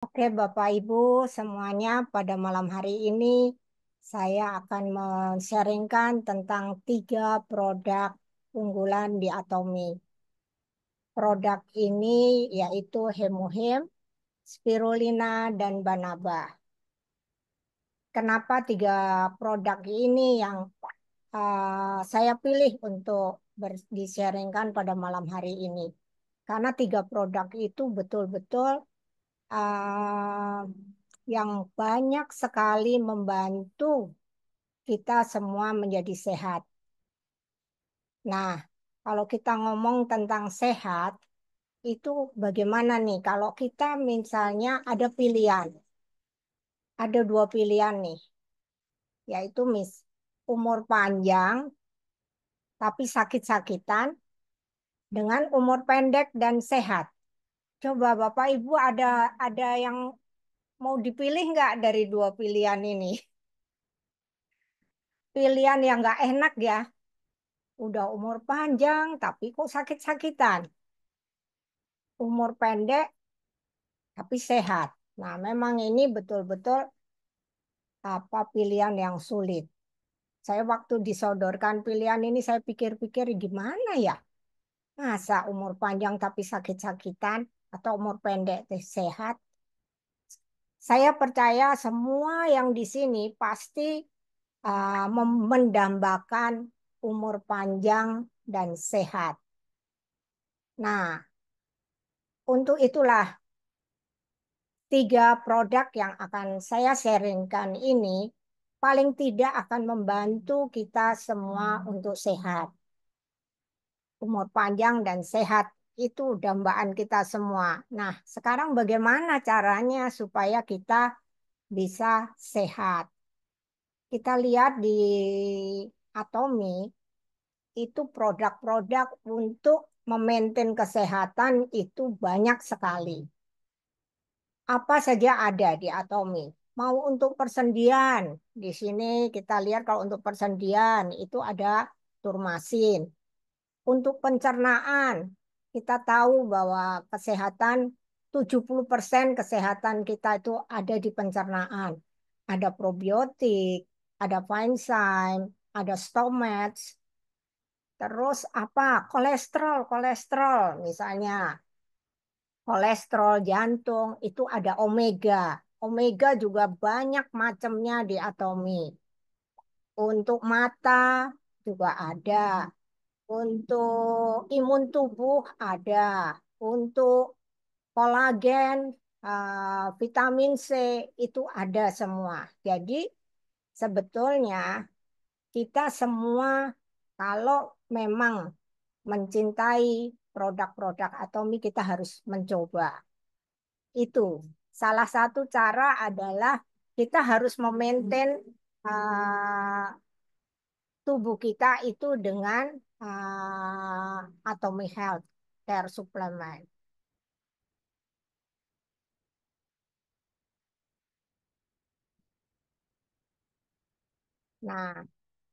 Oke, Bapak Ibu semuanya, pada malam hari ini saya akan men-sharingkan tentang 3 produk unggulan di Atomi. Produk ini yaitu Hemohim, Spirulina, dan Banaba. Kenapa 3 produk ini yang saya pilih untuk di-sharingkan pada malam hari ini? Karena 3 produk itu betul-betul uh, yang banyak sekali membantu kita semua menjadi sehat. Nah, kalau kita ngomong tentang sehat, itu bagaimana nih? Kalau kita misalnya ada 2 pilihan nih, yaitu umur panjang tapi sakit-sakitan dengan umur pendek dan sehat. Coba Bapak Ibu ada yang mau dipilih nggak dari 2 pilihan ini? Pilihan yang nggak enak ya. Udah umur panjang, tapi kok sakit-sakitan. Umur pendek, tapi sehat. Nah, memang ini betul-betul pilihan yang sulit. Saya waktu disodorkan pilihan ini, saya pikir-pikir gimana ya? Masa umur panjang tapi sakit-sakitan, atau umur pendek tapi sehat? Saya percaya semua yang di sini pasti mendambakan umur panjang dan sehat. Nah, untuk itulah 3 produk yang akan saya sharingkan ini paling tidak akan membantu kita semua untuk sehat. Umur panjang dan sehat itu dambaan kita semua. Nah, sekarang bagaimana caranya supaya kita bisa sehat? Kita lihat di Atomi itu produk-produk untuk memaintain kesehatan itu banyak sekali. Apa saja ada di Atomi. Mau untuk persendian, di sini kita lihat kalau untuk persendian itu ada turmasin. Untuk pencernaan, kita tahu bahwa 70% kesehatan kita itu ada di pencernaan. Ada probiotik, ada enzyme, ada stomach, terus apa? Kolesterol misalnya. Kolesterol jantung itu ada omega. Omega juga banyak macamnya di Atomi. Untuk mata juga ada. Untuk imun tubuh ada. Untuk kolagen, vitamin C itu ada semua. Jadi sebetulnya kita semua kalau memang mencintai produk-produk Atomi kita harus mencoba. Itu salah satu cara adalah kita harus memaintain uh, tubuh kita itu dengan Atomic Health Care Supplement. Nah,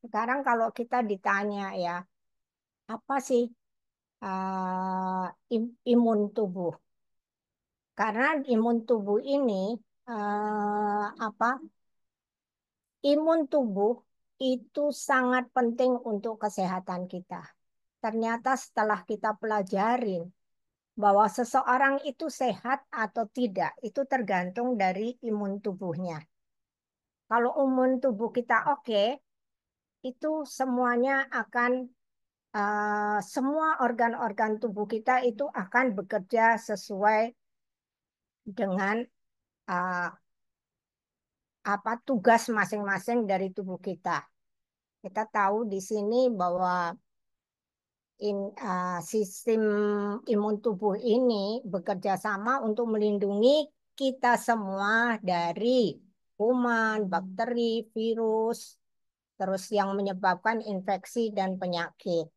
sekarang kalau kita ditanya ya, apa sih imun tubuh? Karena imun tubuh ini apa? Imun tubuh itu sangat penting untuk kesehatan kita. Ternyata setelah kita pelajarin bahwa seseorang itu sehat atau tidak, itu tergantung dari imun tubuhnya. Kalau imun tubuh kita oke, itu semuanya akan semua organ-organ tubuh kita itu akan bekerja sesuai dengan uh, apa tugas masing-masing dari tubuh kita. Kita tahu di sini bahwa sistem imun tubuh ini bekerja sama untuk melindungi kita semua dari kuman, bakteri, virus, terus yang menyebabkan infeksi dan penyakit.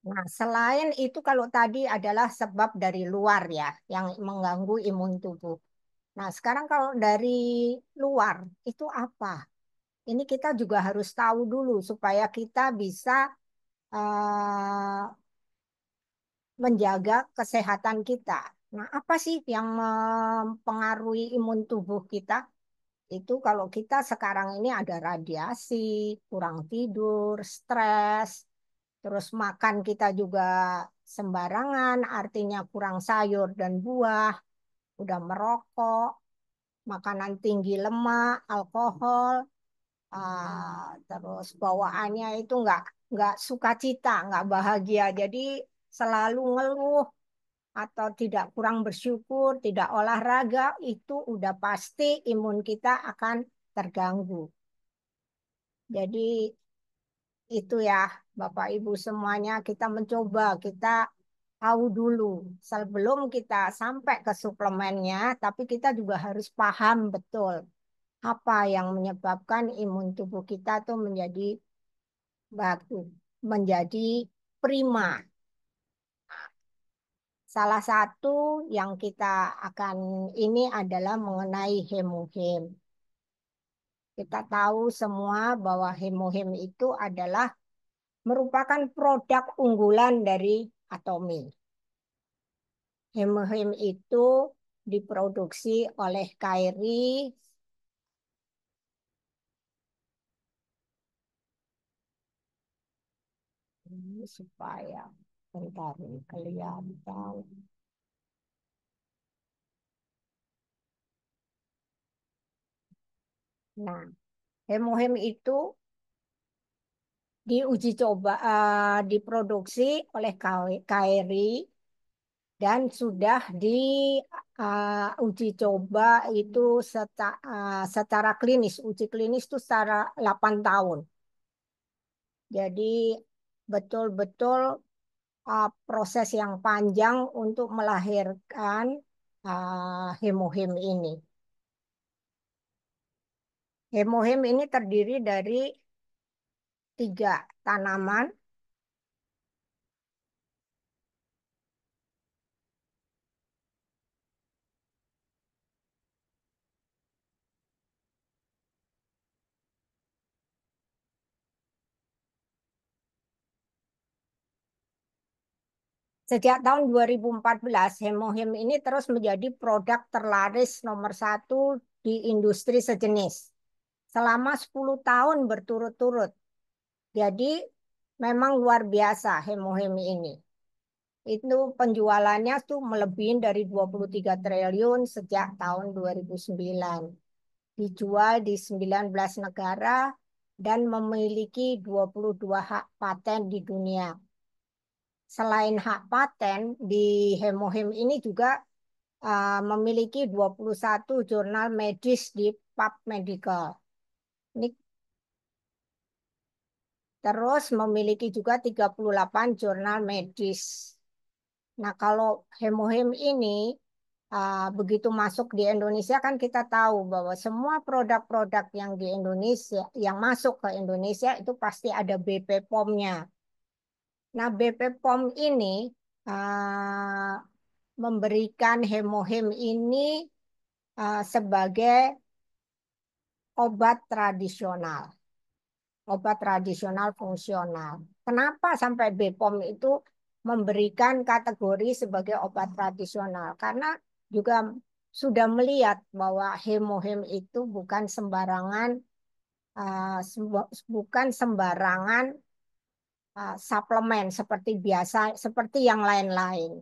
Nah, selain itu kalau tadi adalah sebab dari luar ya, yang mengganggu imun tubuh. Nah, sekarang kalau dari luar itu apa? Ini kita juga harus tahu dulu supaya kita bisa eh, menjaga kesehatan kita. Nah, apa sih yang mempengaruhi imun tubuh kita? Itu kalau kita sekarang ini ada radiasi, kurang tidur, stres, terus makan kita juga sembarangan, artinya kurang sayur dan buah, udah merokok, makanan tinggi lemak, alkohol, terus bawaannya itu nggak sukacita, nggak bahagia, jadi selalu ngeluh atau tidak kurang bersyukur, tidak olahraga, itu udah pasti imun kita akan terganggu. Jadi itu ya, Bapak Ibu semuanya kita mencoba, kita tahu dulu sebelum kita sampai ke suplemennya, tapi kita juga harus paham betul apa yang menyebabkan imun tubuh kita tuh menjadi bagus, menjadi prima. Salah satu yang kita akan ini adalah mengenai hemohem. Kita tahu semua bahwa hemohem itu adalah merupakan produk unggulan dari Atomi. Hemohem itu diproduksi oleh KRI ini supaya bentar ini kelihatan. Nah, hemohem itu diuji coba diproduksi oleh KRI dan sudah uji coba itu secara klinis. Uji klinis itu secara 8 tahun. Jadi betul-betul proses yang panjang untuk melahirkan hemohem ini. Hemohem ini terdiri dari 3 tanaman. Sejak tahun 2014, hemohem ini terus menjadi produk terlaris nomor satu di industri sejenis selama 10 tahun berturut-turut. Jadi memang luar biasa hemohem ini. Itu penjualannya tuh melebihi dari 23 triliun sejak tahun 2009. Dijual di 19 negara dan memiliki 22 hak paten di dunia. Selain hak paten, di hemohem ini juga memiliki 21 jurnal medis di PubMedical. Ini terus memiliki juga 38 jurnal medis. Nah, kalau hemohem ini begitu masuk di Indonesia kan kita tahu bahwa semua produk-produk yang di Indonesia, yang masuk ke Indonesia itu pasti ada BP POM-nya. Nah, BP POM ini uh, memberikan hemohem ini sebagai obat tradisional, obat tradisional fungsional. Kenapa sampai BPOM itu memberikan kategori sebagai obat tradisional? Karena juga sudah melihat bahwa hemohem itu bukan sembarangan suplemen seperti biasa, seperti yang lain-lain.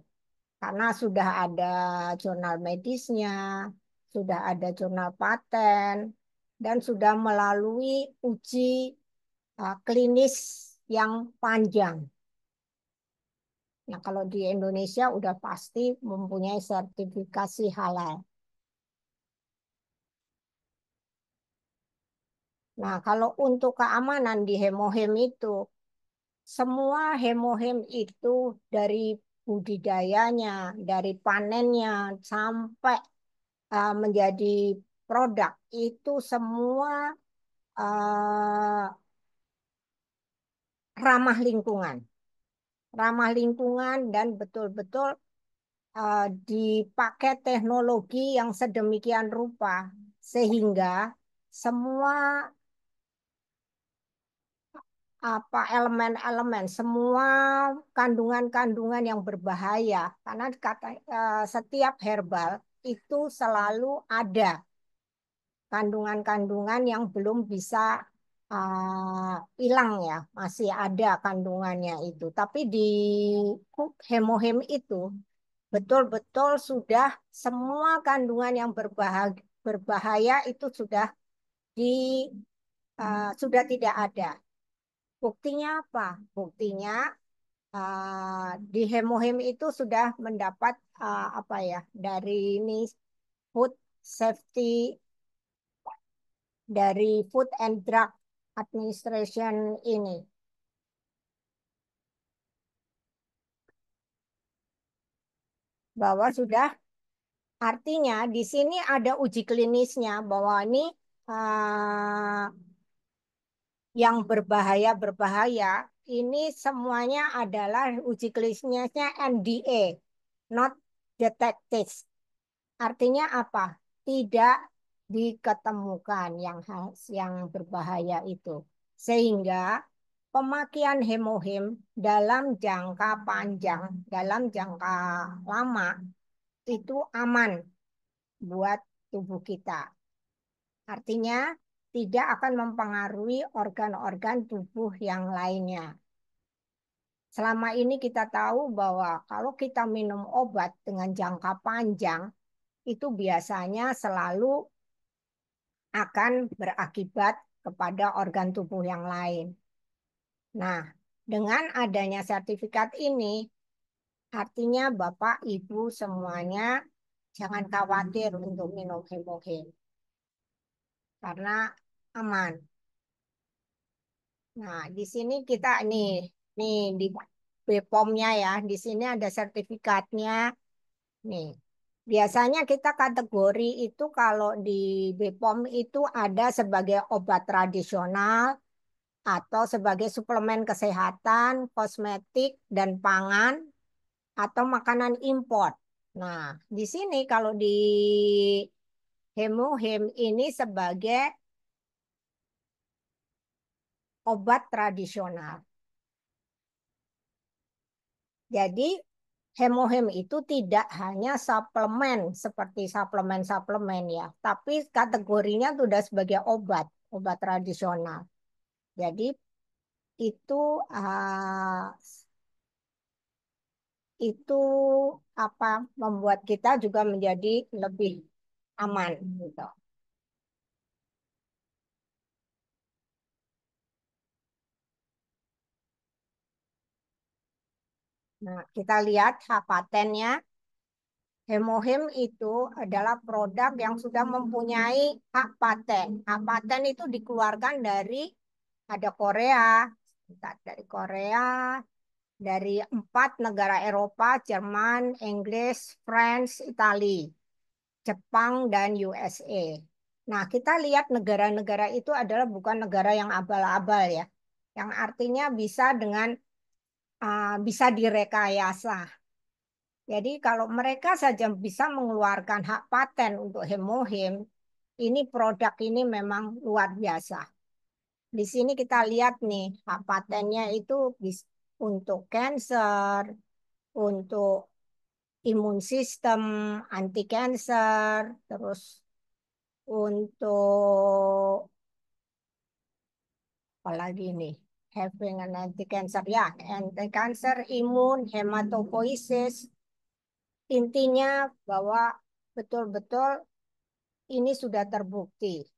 Karena sudah ada jurnal medisnya, sudah ada jurnal paten, dan sudah melalui uji klinis yang panjang. Nah, kalau di Indonesia udah pasti mempunyai sertifikasi halal. Nah, kalau untuk keamanan di hemohem itu, semua hemohem itu dari budidayanya, dari panennya sampai menjadi produk itu semua uh, ramah lingkungan, ramah lingkungan dan betul-betul dipakai teknologi yang sedemikian rupa sehingga semua apa elemen-elemen, semua kandungan-kandungan yang berbahaya. Karena setiap herbal itu selalu ada kandungan-kandungan yang belum bisa hilang ya, masih ada kandungannya itu. Tapi di hemohem itu betul-betul sudah semua kandungan yang berbahaya itu di sudah tidak ada. Buktinya apa? Buktinya di hemohem itu sudah mendapat apa ya dari ini food safety dari Food and Drug Administration ini bahwa sudah artinya di sini ada uji klinisnya bahwa ini uh, yang berbahaya ini semuanya adalah uji klinisnya NDA, not detected. Artinya apa? Tidak diketemukan yang berbahaya itu. Sehingga pemakaian hemohim dalam jangka panjang, dalam jangka lama itu aman buat tubuh kita. Artinya tidak akan mempengaruhi organ-organ tubuh yang lainnya. Selama ini kita tahu bahwa kalau kita minum obat dengan jangka panjang, itu biasanya selalu akan berakibat kepada organ tubuh yang lain. Nah, dengan adanya sertifikat ini, artinya Bapak, Ibu semuanya jangan khawatir untuk minum hemogen karena aman. Nah, di sini kita nih di BPOM-nya ya, di sini ada sertifikatnya. Nih, biasanya kita kategori itu kalau di BPOM itu ada sebagai obat tradisional atau sebagai suplemen kesehatan, kosmetik, dan pangan, atau makanan impor. Nah, di sini kalau di Hemohem ini sebagai obat tradisional. Jadi, Hemohem itu tidak hanya suplemen seperti suplemen-suplemen ya, tapi kategorinya sudah sebagai obat tradisional. Jadi itu itu apa membuat kita juga menjadi lebih aman gitu. Nah, kita lihat hak patennya. Hemohim itu adalah produk yang sudah mempunyai hak paten. Hak paten itu dikeluarkan dari ada Korea, dari Korea, dari 4 negara Eropa, Jerman, Inggris, France, Italia, Jepang, dan USA. Nah, kita lihat negara-negara itu adalah bukan negara yang abal-abal ya, yang artinya bisa direkayasa. Jadi kalau mereka saja bisa mengeluarkan hak paten untuk hemohim, ini produk ini memang luar biasa. Di sini kita lihat nih, hak patennya itu untuk cancer, untuk imun sistem, anti cancer, terus untuk apalagi ini, having an anti cancer ya, anti cancer, imun, hematopoiesis. Intinya bahwa betul-betul ini sudah terbukti.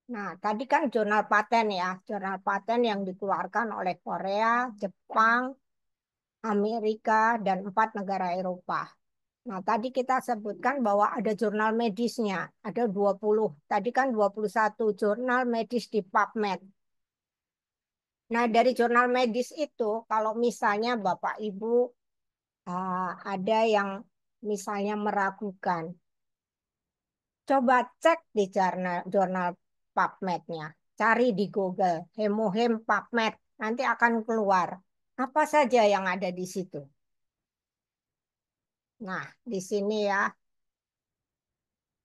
Nah, tadi kan jurnal paten ya, jurnal paten yang dikeluarkan oleh Korea, Jepang, Amerika, dan 4 negara Eropa. Nah, tadi kita sebutkan bahwa ada jurnal medisnya, ada 20. Tadi kan 21 jurnal medis di PubMed. Nah, dari jurnal medis itu, kalau misalnya Bapak Ibu ada yang misalnya meragukan, coba cek di jurnal PubMed-nya. Cari di Google, Hemohem PubMed. Nanti akan keluar apa saja yang ada di situ. Nah, di sini ya,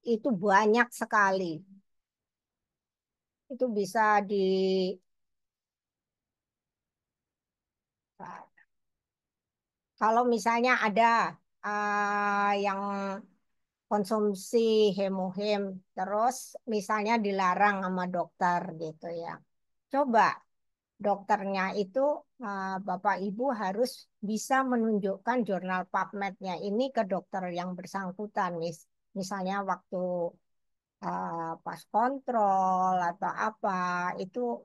itu banyak sekali. itu bisa di kalau misalnya ada yang konsumsi hemohim terus misalnya dilarang sama dokter gitu ya. Coba dokternya itu Bapak Ibu harus bisa menunjukkan jurnal PubMed-nya ini ke dokter yang bersangkutan, misalnya waktu pas kontrol atau apa itu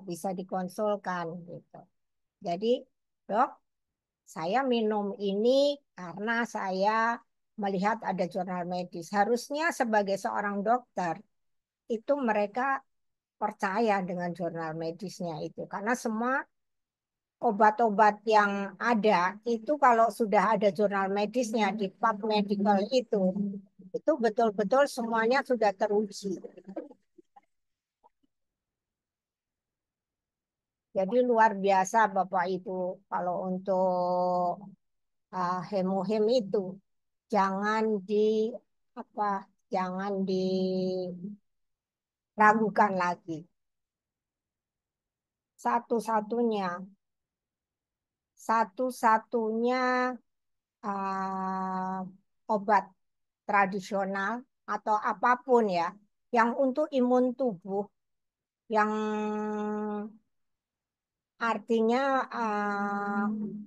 bisa dikonsulkan gitu. Jadi, dok, saya minum ini karena saya melihat ada jurnal medis. Harusnya sebagai seorang dokter itu mereka percaya dengan jurnal medisnya itu karena semua obat-obat yang ada itu kalau sudah ada jurnal medisnya di PubMedical itu betul-betul semuanya sudah teruji. Jadi luar biasa Bapak Ibu kalau untuk hemohim itu jangan di apa jangan diragukan lagi. Satu-satunya satu-satunya uh, obat tradisional atau apapun ya yang untuk imun tubuh yang artinya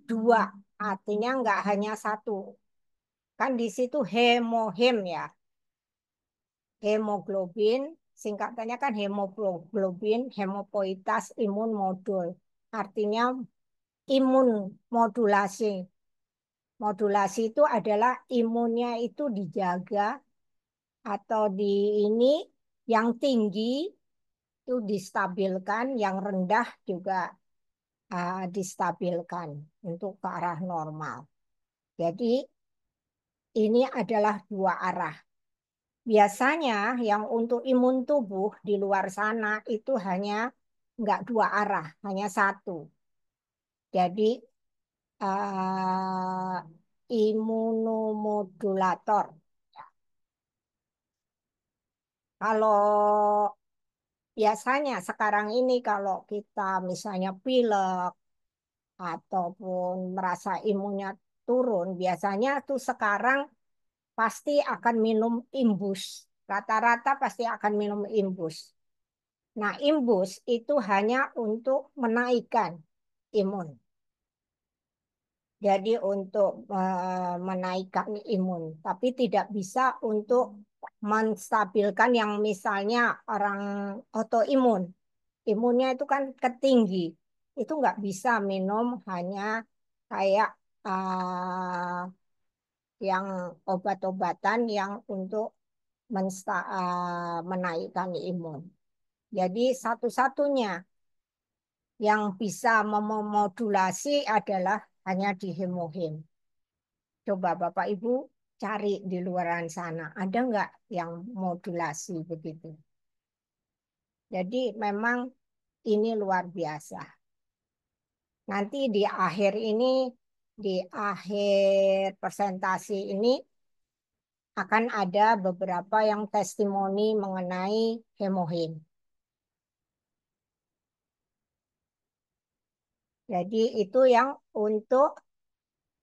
dua, artinya nggak hanya satu. Kan di situ hemohim ya, hemoglobin, singkatannya kan hemoglobin, hemopoietas imun modul. Artinya imun modulasi. Modulasi itu adalah imunnya itu dijaga atau di ini yang tinggi itu distabilkan, yang rendah juga distabilkan untuk ke arah normal. Jadi ini adalah dua arah. Biasanya yang untuk imun tubuh di luar sana itu hanya nggak dua arah, hanya satu. Jadi imunomodulator. Kalau biasanya sekarang ini kalau kita misalnya pilek ataupun merasa imunnya turun, biasanya tuh sekarang pasti akan minum imbus. Rata-rata pasti akan minum imbus. Nah, imbus itu hanya untuk menaikkan imun. Jadi untuk menaikkan imun, tapi tidak bisa untuk menstabilkan yang misalnya orang autoimun. Imunnya itu kan ketinggi. Itu nggak bisa minum hanya kayak yang obat-obatan yang untuk menaikkan imun. Jadi satu-satunya yang bisa memodulasi adalah hanya di hemohim. Coba Bapak Ibu cari di luaran sana, ada nggak yang modulasi begitu? Jadi memang ini luar biasa. Nanti di akhir presentasi ini akan ada beberapa yang testimoni mengenai hemohim. Jadi itu yang untuk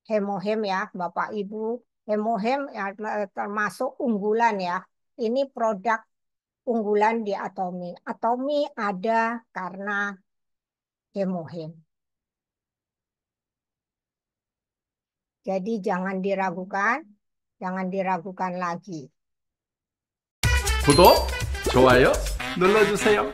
hemohim ya, Bapak Ibu. Hemohim ya, termasuk unggulan ya. Ini produk unggulan di Atomi. Atomi ada karena hemohim. Jadi jangan diragukan lagi. 구독, 좋아요 눌러주세요.